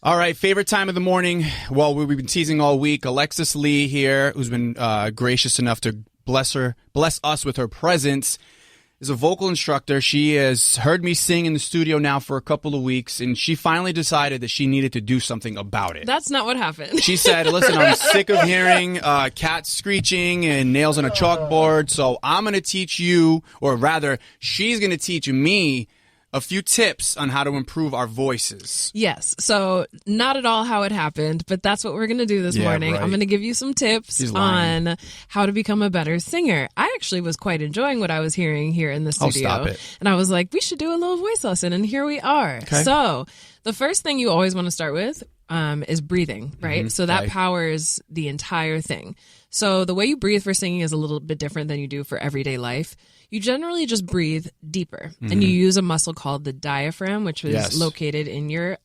All right, favorite time of the morning. Well, we've been teasing all week. Alexus Lee here, who's been gracious enough to bless us with her presence, is a vocal instructor. She has heard me sing in the studio now for a couple of weeks, and she finally decided that she needed to do something about it. That's not what happened. She said, listen, I'm sick of hearing cats screeching and nails on a chalkboard, so I'm going to teach you, or rather, she's going to teach me a few tips on how to improve our voices. Yes. So not at all how it happened, but that's what we're going to do this morning. Right. I'm going to give you some tips on how to become a better singer. I actually was quite enjoying what I was hearing here in the studio. Oh, stop it. And I was like, we should do a little voice lesson. And here we are. Okay. So the first thing you always want to start with is breathing, right? Mm-hmm. So that powers the entire thing. So the way you breathe for singing is a little bit different than you do for everyday life. You generally just breathe deeper, and you use a muscle called the diaphragm, which is located in your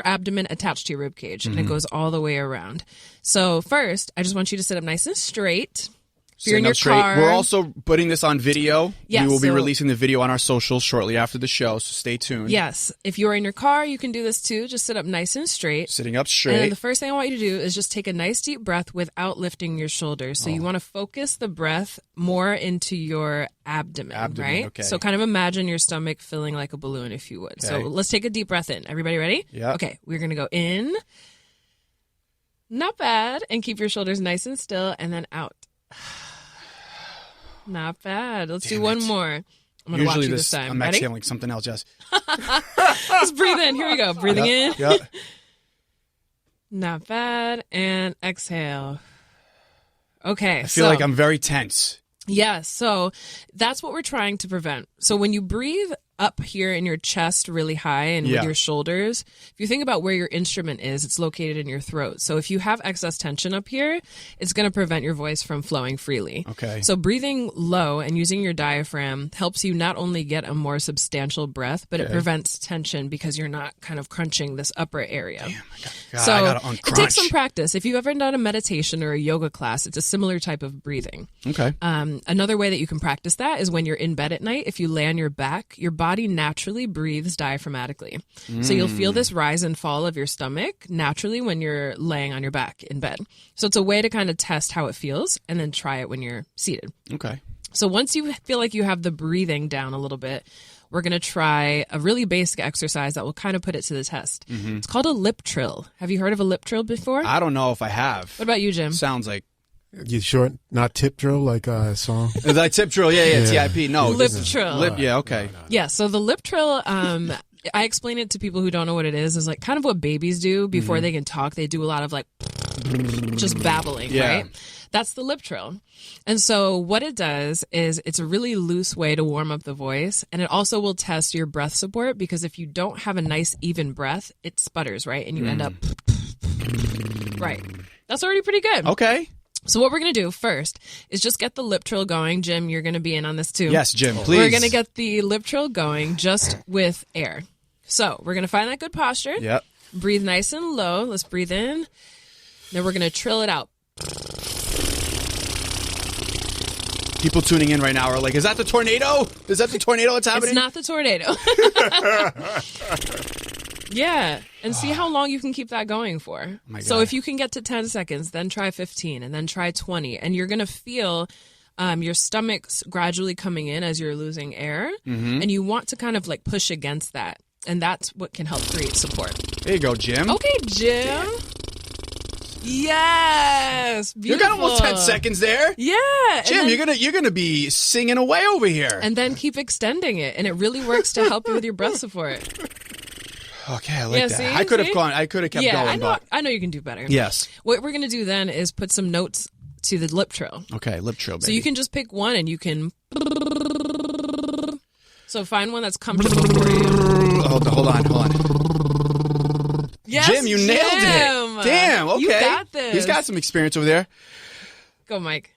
abdomen attached to your rib cage, and it goes all the way around. So first, I just want you to sit up nice and straight. If you're in your car. We're also putting this on video. Yes, we will be releasing the video on our socials shortly after the show, so stay tuned. Yes. If you're in your car, you can do this too. Just sit up nice and straight. Sitting up straight. And then the first thing I want you to do is just take a nice deep breath without lifting your shoulders. So you want to focus the breath more into your abdomen, right? Okay. So kind of imagine your stomach filling like a balloon, if you would. Okay. So let's take a deep breath in. Everybody ready? Yeah. Okay. We're going to go in. Not bad. And keep your shoulders nice and still. And then out. Not bad. Let's do one more. I'm going to watch you this time. I'm Ready? exhaling something else, yes. Let's breathe in. Here we go. Breathing in. Yep. Not bad. And exhale. Okay. I feel like I'm very tense. Yeah, so that's what we're trying to prevent. So when you breathe up here in your chest really high and with your shoulders, if you think about where your instrument is, it's located in your throat. So if you have excess tension up here, it's going to prevent your voice from flowing freely. Okay. So breathing low and using your diaphragm helps you not only get a more substantial breath, but it prevents tension because you're not kind of crunching this upper area. Damn, God, so I gotta uncrunch. It takes some practice. If you've ever done a meditation or a yoga class, it's a similar type of breathing. Okay. Another way that you can practice that is when you're in bed at night. If you lay on your back, your body naturally breathes diaphragmatically. So you'll feel this rise and fall of your stomach naturally when you're laying on your back in bed. So it's a way to kind of test how it feels and then try it when you're seated. Okay. So once you feel like you have the breathing down a little bit, we're going to try a really basic exercise that will kind of put it to the test. It's called a lip trill. Have you heard of a lip trill before? I don't know if I have. What about you, Jim? Sounds like. You sure not tip drill like a song? Is that tip drill? Yeah, TIP. No. Lip trill. Okay. No. Yeah, so the lip trill, I explain it to people who don't know what it is like kind of what babies do before they can talk. They do a lot of like just babbling, right? That's the lip trill. And so what it does is it's a really loose way to warm up the voice, and it also will test your breath support because if you don't have a nice even breath, it sputters, right? And you end up right. That's already pretty good. Okay. So what we're going to do first is just get the lip trill going. Jim, you're going to be in on this too. Yes, Jim, please. We're going to get the lip trill going just with air. So we're going to find that good posture. Yep. Breathe nice and low. Let's breathe in. Then we're going to trill it out. People tuning in right now are like, is that the tornado? Is that the tornado that's happening? It's not the tornado. Yeah, and see how long you can keep that going for. So if you can get to 10 seconds, then try 15, and then try 20, and you're going to feel your stomach's gradually coming in as you're losing air, and you want to kind of like push against that, and that's what can help create support. There you go, Jim. Okay, Jim. Yes, beautiful. You got almost 10 seconds there. Yeah, Jim, you're gonna be singing away over here. And then keep extending it, and it really works to help you with your breath support. Okay, I like that. See? I could have kept going. I know you can do better. Yes. What we're going to do then is put some notes to the lip trill. Okay, lip trill, baby. So you can just pick one and you can... So find one that's comfortable for you. Hold on. Yes, Jim, you nailed it. Damn, okay. You got this. He's got some experience over there. Go, Mike.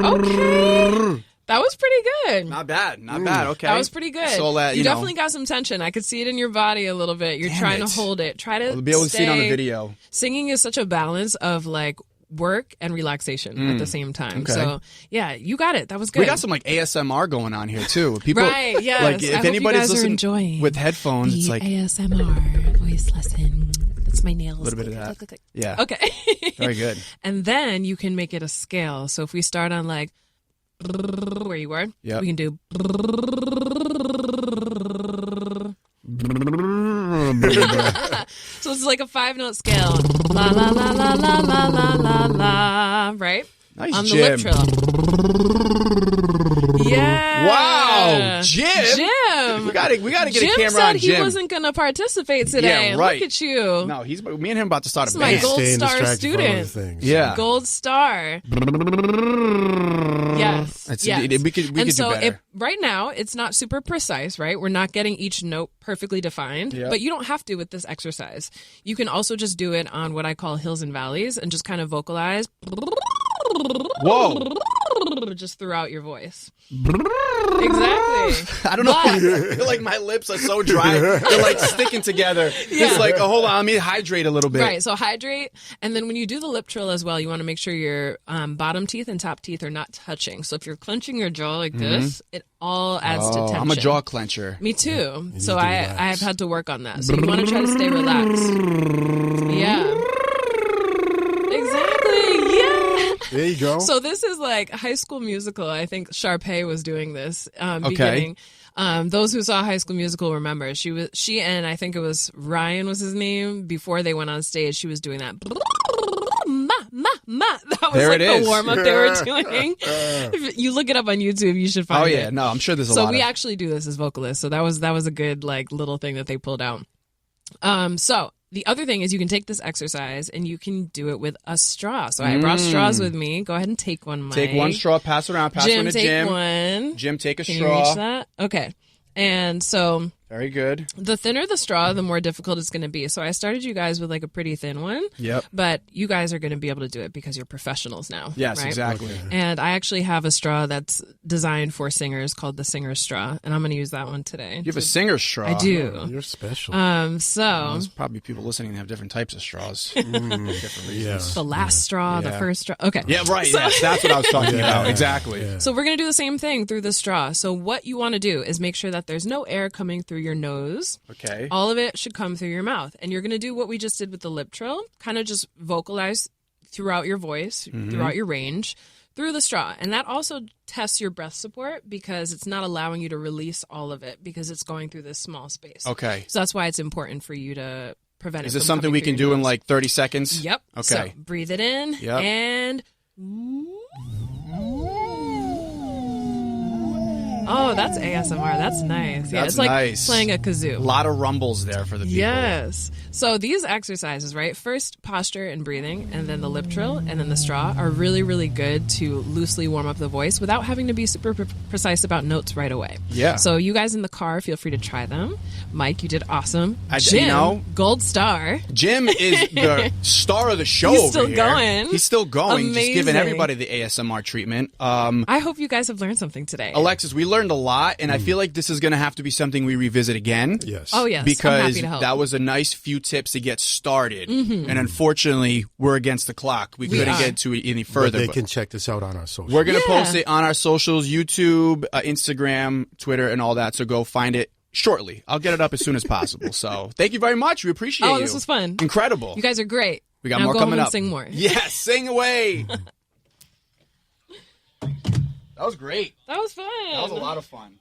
Okay. That was pretty good. Not bad. Okay. That was pretty good. So you definitely got some tension. I could see it in your body a little bit. You're trying to hold it. Try to I'll be able to see it on the video. Singing is such a balance of like work and relaxation at the same time. Okay. So yeah, you got it. That was good. We got some like ASMR going on here too. People, right? Yes. Like if I hope anybody's you guys are listening enjoying with headphones, the it's like ASMR voice lesson. That's my nails. a little bit of that. Click. Yeah. Okay. Very good. And then you can make it a scale. So if we start on like where you were, Yep. we can do. So it's like a 5-note scale. La la la la la la la la la. Right? Nice, on the Jim. lip trill. Yeah. Wow, Jim. Jim. We gotta get Jim a camera said on Jim. he wasn't going to participate today. Yeah, right. Look at you. No, me and him about to start This a is my band. gold Staying star distracted from other student. things. Yeah. Gold star. Yes. That's- yes. we could and do so better. right now, it's not super precise, right? We're not getting each note perfectly defined, Yep. but you don't have to with this exercise. You can also just do it on what I call hills and valleys and just kind of vocalize. Whoa. Just throughout your voice. Exactly. I don't know. I feel like my lips are so dry. They're like sticking together. Yeah. It's like, hold on, let me hydrate a little bit. Right, so hydrate, and then when you do the lip trill as well, you want to make sure your bottom teeth and top teeth are not touching. So if you're clenching your jaw like this, it all adds to tension. I'm a jaw clencher. Me too. You So need to I relax. have had to work on that. So you want to try to stay relaxed. Yeah. Exactly. Yeah. There you go. So this is like High School Musical. I think Sharpay was doing this beginning. Those who saw High School Musical remember she and I think it was Ryan was his name. Before they went on stage, she was doing that. That was There like it the is. warm up they were doing. If you look it up on YouTube, you should find Oh it. yeah, no, I'm sure there's a So lot we of. actually do this as vocalists. So that was a good like little thing that they pulled out. So the other thing is you can take this exercise and you can do it with a straw. So I brought straws with me. Go ahead and take one, Mike. Take one straw, pass it around, pass Jim, one to take Jim. one. Jim, take a Can straw. you reach that? Okay. And so Very good. the thinner the straw, the more difficult it's going to be. So I started you guys with like a pretty thin one. Yep. But you guys are going to be able to do it because you're professionals now. Yes, right? exactly. And I actually have a straw that's designed for singers called the Singer Straw, and I'm going to use that one today. You have a singer straw. I do. You're special. So There's probably people listening that have different types of straws. Different reasons. yeah. the last straw, the Yeah. first straw. Okay. Yeah, right. Yes, that's what I was talking about. Exactly. Yeah. So we're going to do the same thing through the straw. So what you want to do is make sure that there's no air coming through your nose. Okay. All of it should come through your mouth. And you're going to do what we just did with the lip trill, kind of just vocalize throughout your voice, throughout your range, through the straw. And that also tests your breath support because it's not allowing you to release all of it because it's going through this small space. Okay. So that's why it's important for you to prevent it. Is this from something coming we through can your do in nose. like 30 seconds? Yep. Okay. So breathe it in Yep. and. Oh, that's ASMR. That's nice. Yeah, That's it's like nice. playing a kazoo. A lot of rumbles there for the people. Yes. So these exercises, right? First, posture and breathing, and then the lip trill, and then the straw are really, really good to loosely warm up the voice without having to be super precise about notes right away. Yeah. So you guys in the car, feel free to try them. Mike, you did awesome. You Jim, know, gold star. Jim is the star of the show He's over still here. going. He's still going. Just giving Amazing. everybody the ASMR treatment. I hope you guys have learned something today. Alexus, we learned a lot, and I feel like this is going to have to be something we revisit again. Yes. Oh, yes. I'm Because happy to help. that was a nice few tips to get started. And unfortunately, we're against the clock. We couldn't are. get to it any But further. they but can check this out on our social. we're going to Yeah. post it on our socials, YouTube, Instagram, Twitter, and all that. So go find it shortly. I'll get it up as soon as possible. So thank you very much. We appreciate you. Oh, this was fun. Incredible. You guys are great. We got Now more go coming home up. And sing more. Yes, sing away. That was great. That was fun. That was a lot of fun.